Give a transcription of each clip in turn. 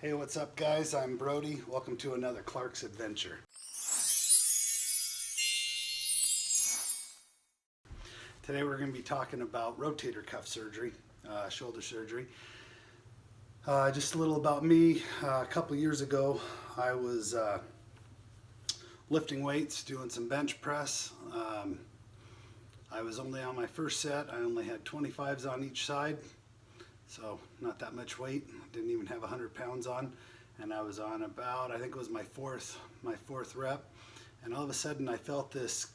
Hey, what's up guys? I'm Brody. Welcome to another Clark's Adventure. Today we're going to be talking about rotator cuff surgery, shoulder surgery. Just a little about me. A couple years ago I was lifting weights, doing some bench press. I was only on my first set. I only had 25s on each side. So not that much weight, didn't even have 100 pounds on, and I was on about, I think it was my fourth rep, and all of a sudden I felt this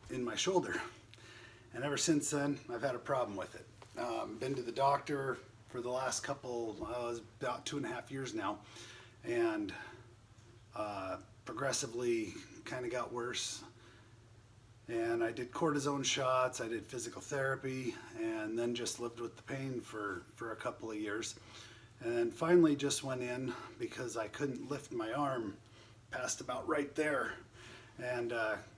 in my shoulder, and ever since then I've had a problem with it. Been to the doctor for the last couple, about 2.5 years now, and progressively kind of got worse. And I did cortisone shots, I did physical therapy, and then just lived with the pain for a couple of years. And then finally just went in because I couldn't lift my arm past about right there. And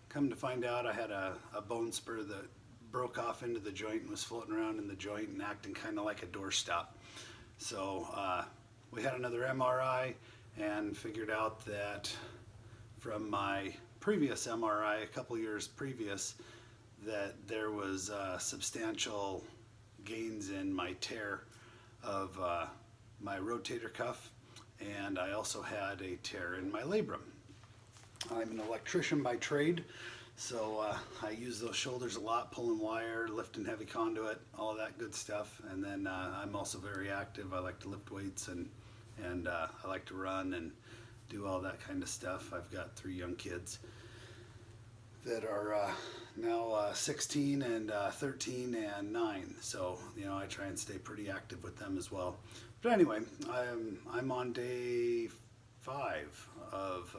come to find out I had a bone spur that broke off into the joint and was floating around in the joint and acting kind of like a doorstop. So we had another MRI and figured out that from my previous MRI a couple years previous that there was substantial gains in my tear of my rotator cuff, and I also had a tear in my labrum. I'm an electrician by trade, so I use those shoulders a lot, pulling wire, lifting heavy conduit, all of that good stuff. And then I'm also very active. I like to lift weights and I like to run and do all that kind of stuff. I've got 3 young kids that are now 16 and 13 and 9, so I try and stay pretty active with them as well. But anyway, I'm on day 5 of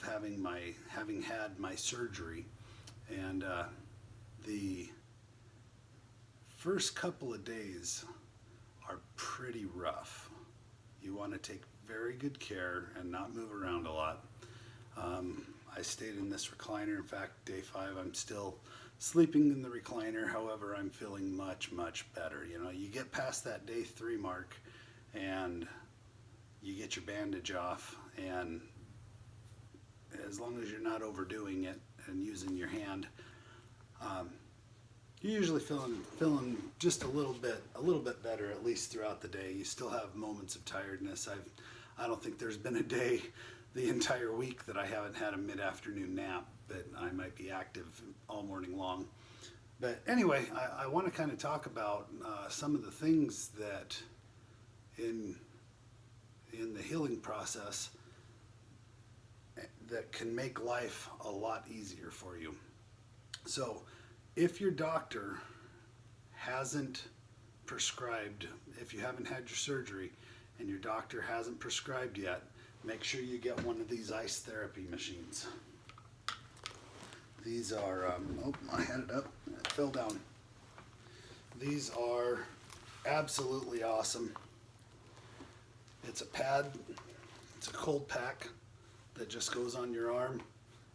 having had my surgery, and the first couple of days are pretty rough. You want to take very good care and not move around a lot. I stayed in this recliner. In fact, day 5, I'm still sleeping in the recliner. However, I'm feeling much, much better. You get past that day 3 mark and you get your bandage off, and as long as you're not overdoing it and using your hand, you're usually feeling just a little bit better, at least throughout the day. You still have moments of tiredness. I don't think there's been a day the entire week that I haven't had a mid-afternoon nap, but I might be active all morning long. But anyway, I want to kind of talk about some of the things that in the healing process that can make life a lot easier for you. So if your doctor hasn't prescribed, if you haven't had your surgery and your doctor hasn't prescribed yet, make sure you get one of these ice therapy machines. These are, oh, I had it up, it fell down. These are absolutely awesome. It's a pad, it's a cold pack that just goes on your arm,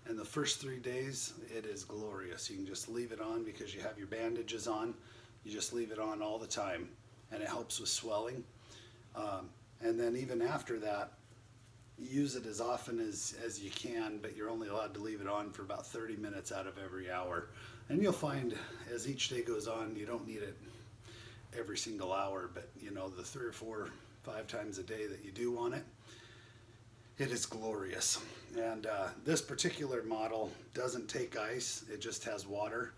and the first 3 days it is glorious. You can just leave it on because you have your bandages on. You just leave it on all the time, and it helps with swelling. And then even after that, use it as often as you can, but you're only allowed to leave it on for about 30 minutes out of every hour. And you'll find as each day goes on, you don't need it every single hour, but the 3 or 4, 5 times a day that you do want it, it is glorious. And this particular model doesn't take ice, it just has water,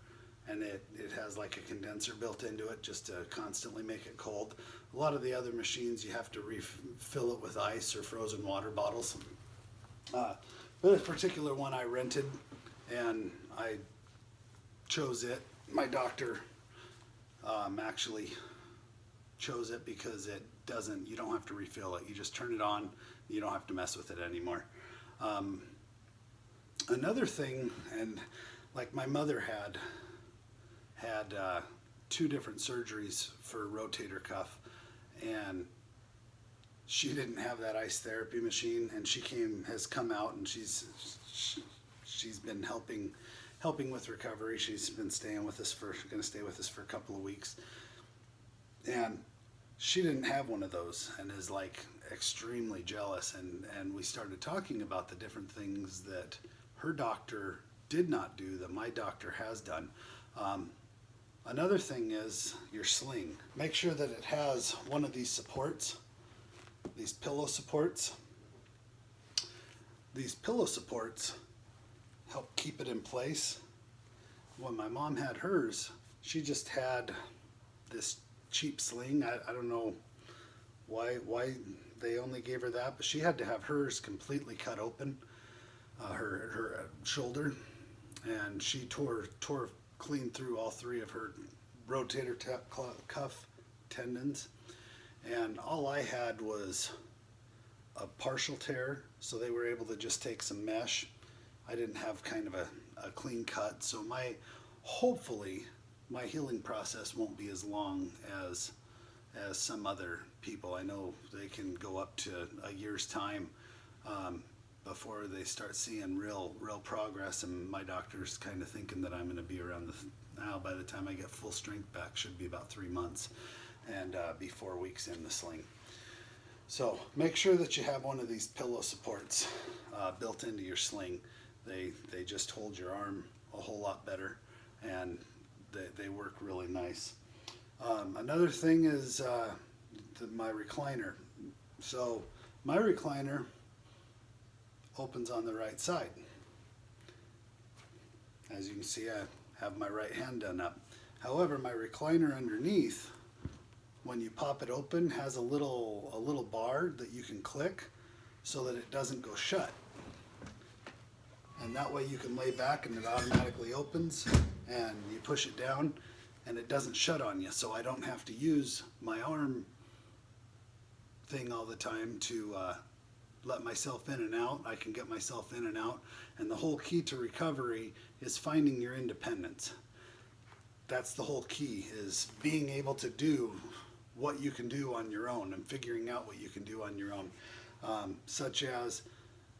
and it has like a condenser built into it just to constantly make it cold. A lot of the other machines you have to refill it with ice or frozen water bottles. But this particular one I rented, and I chose it. My doctor actually chose it because you don't have to refill it. You just turn it on, you don't have to mess with it anymore. Another thing, and like my mother had 2 different surgeries for rotator cuff, and she didn't have that ice therapy machine, and has come out, and she's been helping with recovery. She's been going to stay with us for a couple of weeks, and she didn't have one of those and is like extremely jealous. And we started talking about the different things that her doctor did not do that my doctor has done. Another thing is your sling. Make sure that it has one of these supports, these pillow supports. These pillow supports help keep it in place. When my mom had hers, she just had this cheap sling. I don't know why they only gave her that, but she had to have hers completely cut open, her shoulder, and she tore clean through all three of her rotator cuff tendons, and all I had was a partial tear, so they were able to just take some mesh. I didn't have kind of a clean cut, so hopefully my healing process won't be as long as some other people. I know they can go up to a year's time before they start seeing real progress, and my doctor's kind of thinking that I'm going to be around now by the time I get full strength back, should be about 3 months, and be 4 weeks in the sling. So make sure that you have one of these pillow supports built into your sling. They just hold your arm a whole lot better, and they work really nice. Another thing is my recliner. So my recliner opens on the right side. As you can see, I have my right hand done up. However, my recliner underneath, when you pop it open, has a little bar that you can click so that it doesn't go shut. And that way you can lay back and it automatically opens, and you push it down and it doesn't shut on you. So I don't have to use my arm thing all the time to let myself in and out. I can get myself in and out. And the whole key to recovery is finding your independence. That's the whole key, is being able to do what you can do on your own and figuring out what you can do on your own. Such as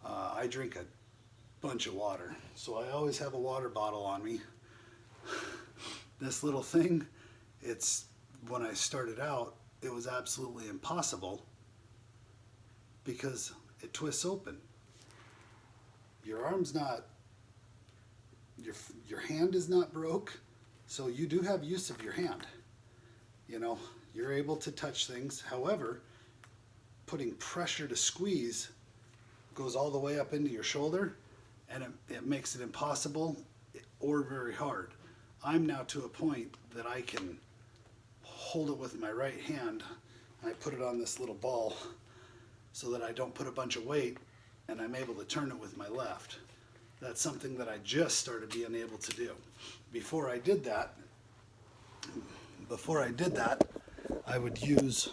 I drink a bunch of water, so I always have a water bottle on me. This little thing, when I started out, it was absolutely impossible because it twists open. Your arm's not, your hand is not broke, so you do have use of your hand. You know, you're able to touch things. However, putting pressure to squeeze goes all the way up into your shoulder, and it makes it impossible or very hard. I'm now to a point that I can hold it with my right hand. I put it on this little ball so that I don't put a bunch of weight, and I'm able to turn it with my left. That's something that I just started being able to do. Before I did that, I would use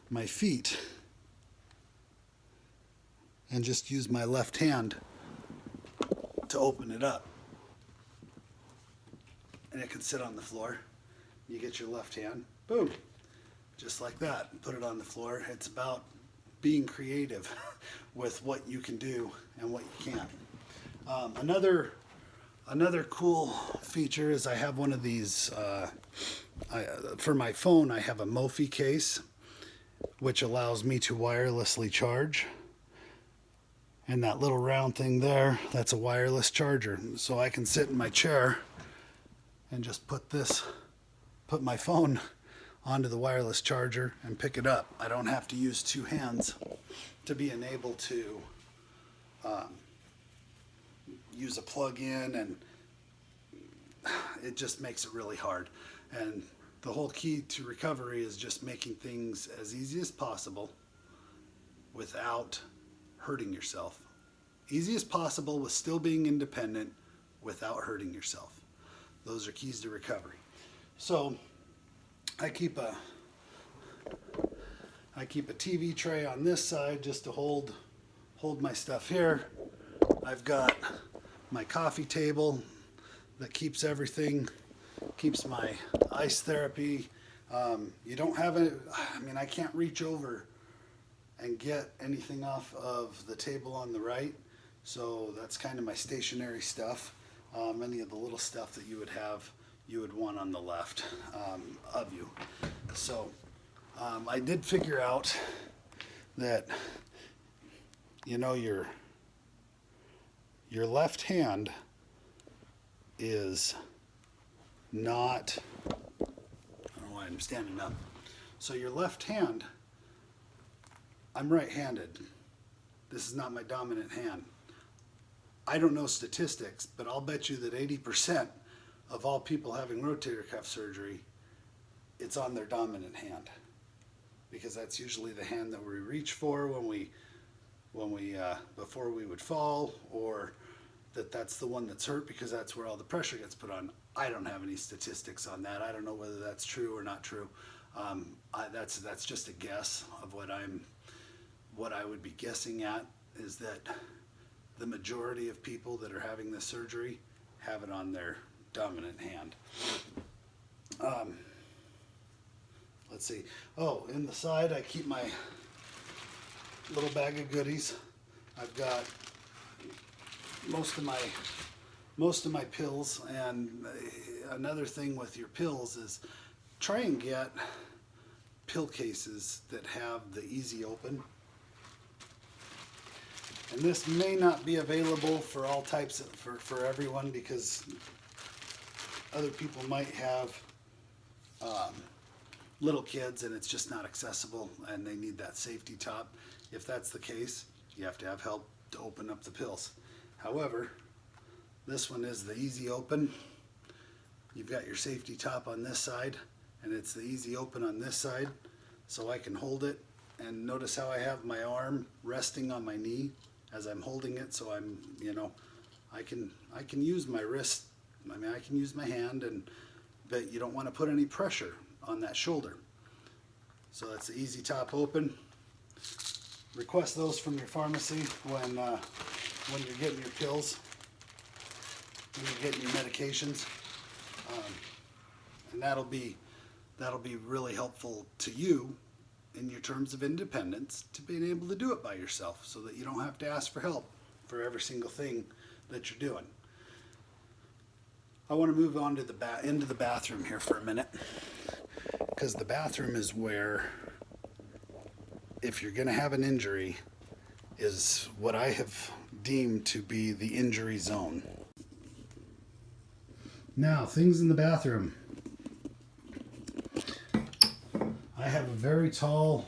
my feet and just use my left hand to open it up. And it can sit on the floor. You get your left hand, boom, just like that, and put it on the floor. It's about being creative with what you can do and what you can't. Another cool feature is I have one of these, for my phone I have a Mophie case, which allows me to wirelessly charge. And that little round thing there, that's a wireless charger. So I can sit in my chair and just put my phone onto the wireless charger and pick it up. I don't have to use two hands to be able to use a plug-in, and it just makes it really hard. And the whole key to recovery is just making things as easy as possible without hurting yourself. Easy as possible with still being independent without hurting yourself. Those are keys to recovery. So I keep a TV tray on this side just to hold my stuff here. I've got my coffee table that keeps everything, keeps my ice therapy. You don't have it, I can't reach over and get anything off of the table on the right, so that's kind of my stationary stuff. Any of the little stuff that you would want on the left of you. So I did figure out that, you know, your left hand is not, I don't know why I'm standing up. So your left hand, I'm right-handed. This is not my dominant hand. I don't know statistics, but I'll bet you that 80% of all people having rotator cuff surgery, it's on their dominant hand, because that's usually the hand that we reach for when we before we would fall, or that's the one that's hurt because that's where all the pressure gets put on. I don't have any statistics on that. I don't know whether that's true or not true. That's just a guess of what I would be guessing at, is that the majority of people that are having this surgery have it on their dominant hand. Let's see. Oh, in the side I keep my little bag of goodies. I've got most of my pills, and another thing with your pills is try and get pill cases that have the easy open. And this may not be available for all types for everyone, because other people might have little kids and it's just not accessible and they need that safety top. If that's the case, you have to have help to open up the pills. However, this one is the easy open. You've got your safety top on this side, and it's the easy open on this side, so I can hold it. And notice how I have my arm resting on my knee as I'm holding it, so I'm, I can use my wrist. I mean, I can use my hand, but you don't want to put any pressure on that shoulder. So that's the easy top open. Request those from your pharmacy when you're getting your pills, when you're getting your medications, and that'll be really helpful to you in your terms of independence, to being able to do it by yourself, so that you don't have to ask for help for every single thing that you're doing. I want to move on to into the bathroom here for a minute, because the bathroom is where, if you're going to have an injury, is what I have deemed to be the injury zone. Now, things in the bathroom. I have a very tall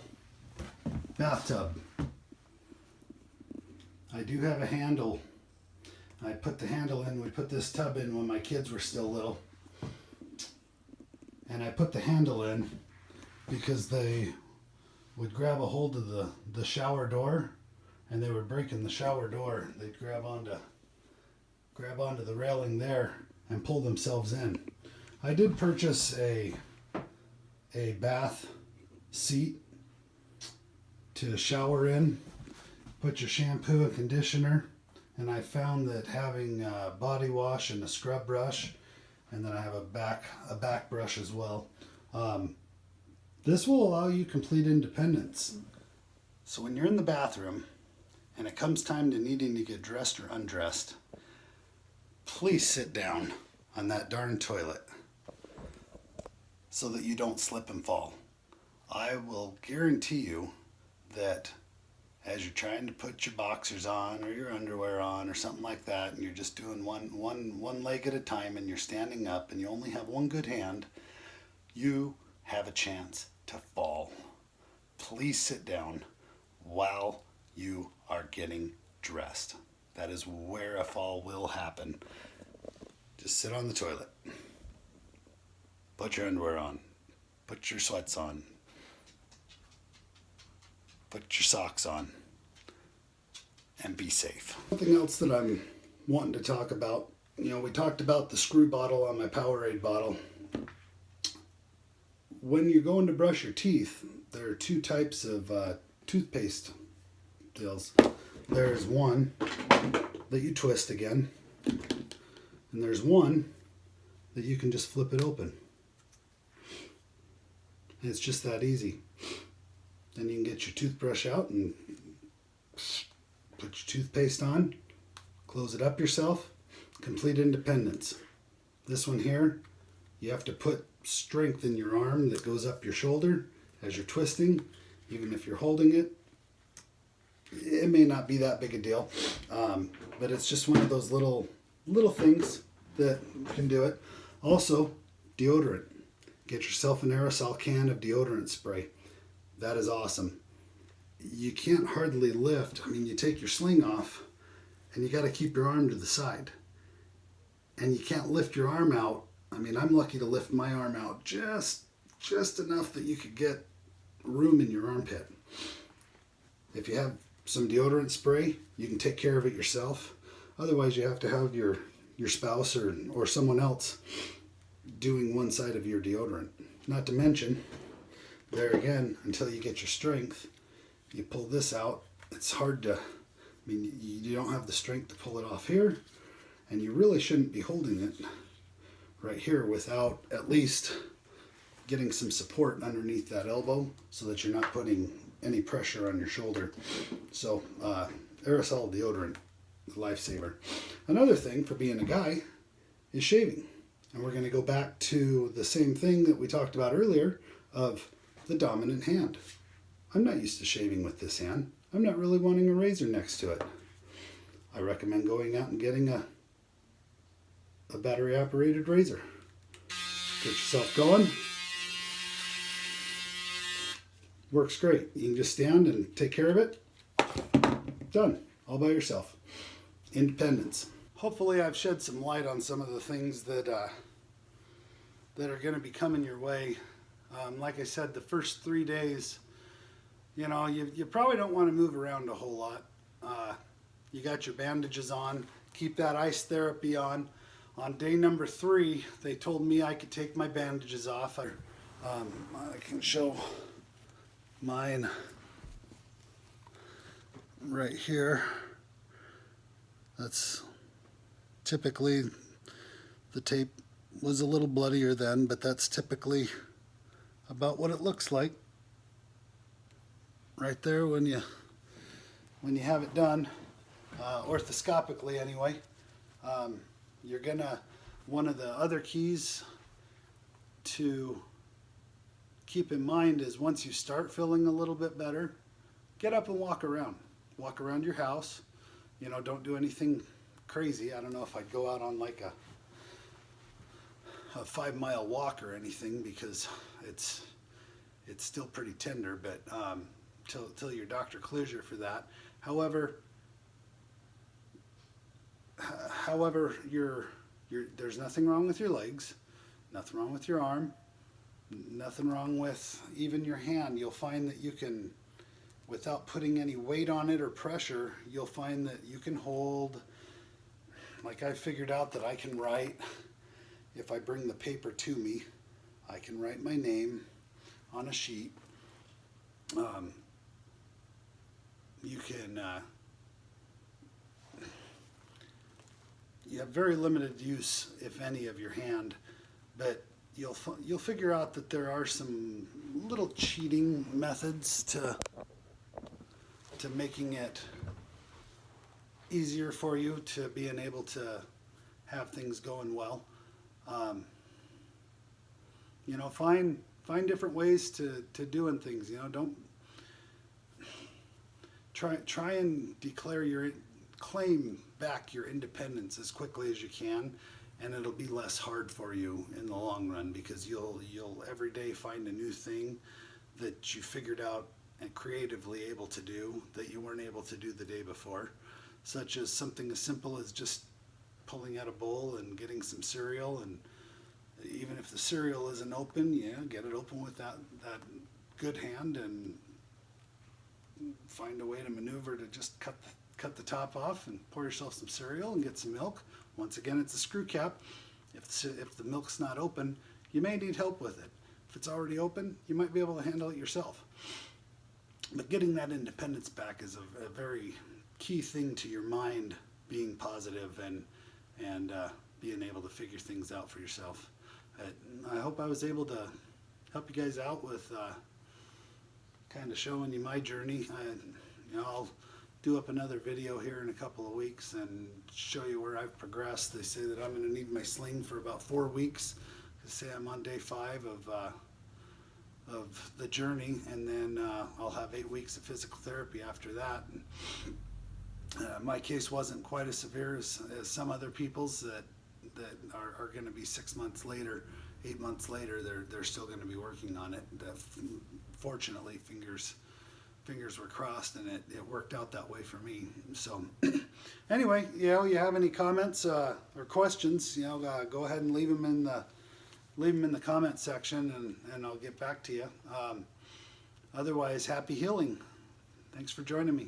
bathtub. I do have a handle. I put the handle in, we put this tub in when my kids were still little. And I put the handle in because they would grab a hold of the shower door, and they would break in the shower door. They'd grab onto the railing there and pull themselves in. I did purchase a bath seat to shower in, put your shampoo and conditioner, and I found that having a body wash and a scrub brush, and then I have a back brush as well. This will allow you complete independence. So when you're in the bathroom and it comes time to needing to get dressed or undressed, please sit down on that darn toilet so that you don't slip and fall. I will guarantee you that as you're trying to put your boxers on or your underwear on or something like that, and you're just doing one leg at a time, and you're standing up and you only have one good hand, you have a chance to fall. Please sit down while you are getting dressed. That is where a fall will happen. Just sit on the toilet. Put your underwear on. Put your sweats on. Put your socks on. And be safe. Something else that I'm wanting to talk about. We talked about the screw bottle on my Powerade bottle. When you're going to brush your teeth, there are two types of toothpaste deals. There's one that you twist again, and there's one that you can just flip it open. And it's just that easy. Then you can get your toothbrush out and put your toothpaste on, close it up yourself, complete independence. This one here, you have to put strength in your arm that goes up your shoulder, as you're twisting, even if you're holding it, it may not be that big a deal, but it's just one of those little things that can do it. Also, deodorant. Get yourself an aerosol can of deodorant spray. That is awesome. You can't hardly lift. I mean, you take your sling off and you got to keep your arm to the side. And you can't lift your arm out. I mean, I'm lucky to lift my arm out just enough that you could get room in your armpit. If you have some deodorant spray, you can take care of it yourself. Otherwise, you have to have your spouse or someone else doing one side of your deodorant. Not to mention, there again, until you get your strength, you pull this out. It's hard to, I mean, you don't have the strength to pull it off here, and you really shouldn't be holding it right here without at least getting some support underneath that elbow so that you're not putting any pressure on your shoulder. So aerosol deodorant, lifesaver. Another thing for being a guy is shaving. And we're going to go back to the same thing that we talked about earlier of the dominant hand. I'm not used to shaving with this hand. I'm not really wanting a razor next to it. I recommend going out and getting a battery operated razor. Get yourself going. Works great. You can just stand and take care of it. Done. All by yourself. Independence. Hopefully I've shed some light on some of the things that are going to be coming your way. Like I said, the first 3 days, you know, you probably don't want to move around a whole lot. You got your bandages on. Keep that ice therapy on. On day number 3, they told me I could take my bandages off. I can show mine right here. That's typically, the tape was a little bloodier then, but that's typically about what it looks like right there when you have it done, orthoscopically anyway. You're gonna, one of the other keys to keep in mind is once you start feeling a little bit better, get up and walk around. Walk around your house. You know, don't do anything crazy. I don't know if I'd go out on like a 5-mile walk or anything because it's still pretty tender, but till your doctor clears you for that. However, there's nothing wrong with your legs, nothing wrong with your arm, nothing wrong with even your hand. You'll find that you can, without putting any weight on it or pressure, you'll find that you can hold, like I figured out that I can write, if I bring the paper to me, I can write my name on a sheet. You can, you have very limited use, if any, of your hand, but you'll figure out that there are some little cheating methods to making it easier for you to being able to have things going well. You know, find different ways to doing things. You know, don't try and claim back your independence as quickly as you can, and it'll be less hard for you in the long run because you'll every day find a new thing that you figured out and creatively able to do that you weren't able to do the day before, such as something as simple as just pulling out a bowl and getting some cereal, and even if the cereal isn't open, get it open with that good hand and find a way to maneuver to just cut the top off and pour yourself some cereal and get some milk. Once again, it's a screw cap. If the milk's not open, you may need help with it. If it's already open, you might be able to handle it yourself. But getting that independence back is a very key thing to your mind being positive and being able to figure things out for yourself. I hope I was able to help you guys out with kind of showing you my journey. I'll do up another video here in a couple of weeks and show you where I've progressed. They say that I'm going to need my sling for about 4 weeks. They say I'm on day 5 of the journey, and then I'll have 8 weeks of physical therapy after that. My case wasn't quite as severe as some other people's that are going to be 6 months later, 8 months later. They're still going to be working on it. Fortunately, fingers were crossed, and it worked out that way for me. So anyway, you have any comments or questions, go ahead and leave them in the comment section, and I'll get back to you. Otherwise, happy healing. Thanks for joining me.